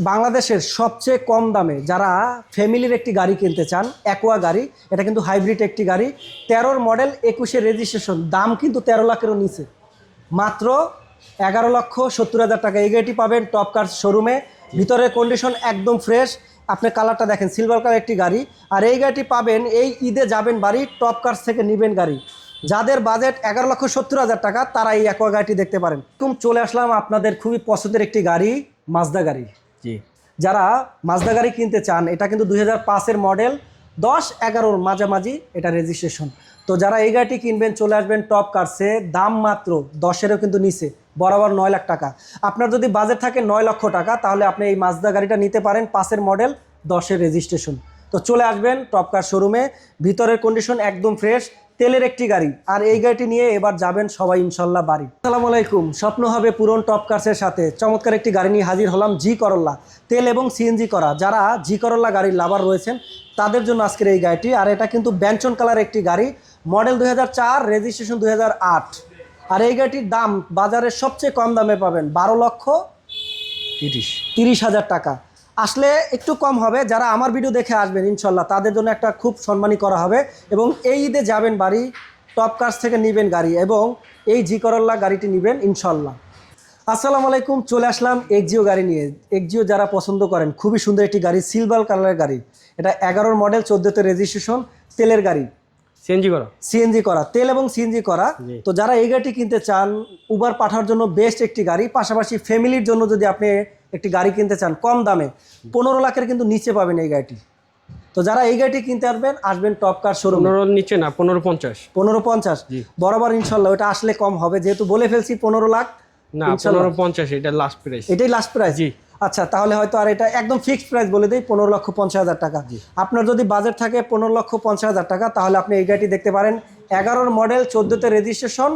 বাংলাদেশের সবচেয়ে কম দামে যারা ফ্যামিলির একটি গাড়ি কিনতে চান, অ্যাকোয়া গাড়ি, এটা কিন্তু হাইব্রিড একটি গাড়ি, 13 মডেল 21-এর রেজিস্ট্রেশন, দাম কিন্তু 13 লাখেরও নিচে, মাত্র 11,70,000 টাকা এই গাড়িটি পাবেন টপ কার শোরুমে। ভিতরের কন্ডিশন একদম ফ্রেশ, আপনি কালারটা দেখেন, সিলভার কালার একটি গাড়ি। আর এই গাড়িটি পাবেন এই ঈদে যাবেন বাড়ি, টপ কার্স থেকে নেবেন গাড়ি। যাদের বাজেট 11,70,000 টাকা তারা এই অ্যাকোয়া গাড়িটি দেখতে পারেন। চলে আসলাম আপনাদের খুবই পছন্দের একটি গাড়ি, মাজদা গাড়ি। জি, যারা মাজদা গাড়ি কিনতে চান, এটা কিন্তু 2005-এর মডেল, 10-11-র মাঝামাঝি এটা রেজিস্ট্রেশন। তো যারা এই গাড়িটি কিনবেন চলে আসবেন টপ কার্সে, দাম মাত্র 10-এরও কিন্তু নিচে, বরাবর 9 লাখ টাকা। আপনার যদি বাজেট থাকে 9 লক্ষ টাকা তাহলে আপনি এই মাজদা গাড়িটা নিতে পারেন, 5-এর মডেল, 10-এর রেজিস্ট্রেশন। তো চলে আসবেন টপ কার শোরুমে, ভিতরের কন্ডিশন একদম ফ্রেশ, তেলের একটি গাড়ি। আর এই গাড়িটি নিয়ে এবার যাবেন সবাই ইনশাল্লাহ বাড়ি। আসসালামু আলাইকুম, স্বপ্ন হবে পূরণ টপ কার্সের সাথে চমৎকার একটি গাড়ি নিয়ে হাজির হলাম, জি করল্লা, তেল এবং সিএনজি করা। যারা জি করল্লা গাড়ির লাভার রয়েছেন তাদের জন্য আজকের এই গাড়িটি। আর এটা কিন্তু ব্যঞ্চন কালার একটি গাড়ি, মডেল 2004, রেজিস্ট্রেশন 2008। আর এই গাড়িটির দাম বাজারের সবচেয়ে কম দামে পাবেন 12,30,000 টাকা। আসলে একটু কম হবে, যারা আমার ভিডিও দেখে আসবেন ইনশাল্লাহ তাদের জন্য একটা খুব সম্মানী করা হবে। এবং এই ঈদে যাবেন বাড়ি, টপ কার্স থেকে নেবেন গাড়ি এবং এই জি করল্লা গাড়িটি নেবেন ইনশাল্লাহ। আসসালামু আলাইকুম, চলে আসলাম এক্সিও গাড়ি নিয়ে। এক্সিও যারা পছন্দ করেন, খুবই সুন্দর একটি গাড়ি, সিলভার কালারের গাড়ি। এটা 11-র মডেল, 14-তে রেজিস্ট্রেশন, তেলের গাড়ি, সিএনজি করা, তেল এবং সিএনজি করা। তো যারা এই গাড়িটি কিনতে চান, উবার পাঠার জন্য বেস্ট একটি গাড়ি, পাশাপাশি ফ্যামিলির জন্য যদি আপনি একটি গাড়ি কিনতে চান কম দামে, 15 লাখের কিন্তু নিচে পাবেন এই গাড়িটি। তো যারা এই গাড়িটি কিনতে আসবেন টপ কার শোরুম। 15 নিচে না, 1550। 1550 বরাবর ইনশাল্লাহ, ওটা আসলে কম হবে, যেহেতু বলে ফেলছি 15 লাখ না, 1550 এটা লাস্ট প্রাইস। এটাই লাস্ট প্রাইস। জি, আচ্ছা, তাহলে হয়তো আর এটা একদম ফিক্সড প্রাইস বলে দেই, 15,50,000 টাকা। আপনার যদি বাজেট থাকে 15,50,000 টাকা তাহলে আপনি এই গাড়িটি দেখতে পারেন, 11-র মডেল, 14-তে রেজিস্ট্রেশন,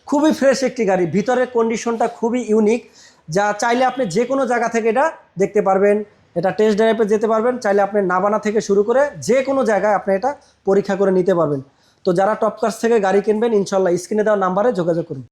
খুবই ফ্রেশ একটি গাড়ি। ভিতরের কন্ডিশনটা খুবই ইউনিক, যা চাইলে আপনি যে কোনো জায়গা থেকে এটা দেখতে পারবেন। এটা টেস্ট ড্রাইভে যেতে পারবেন, চাইলে আপনি নাবানা থেকে শুরু করে যে কোনো জায়গায় আপনি এটা পরীক্ষা করে নিতে পারবেন। তো যারা টপ কার্স থেকে গাড়ি কিনবেন ইনশাল্লাহ স্ক্রিনে দেওয়া নাম্বারে যোগাযোগ করুন।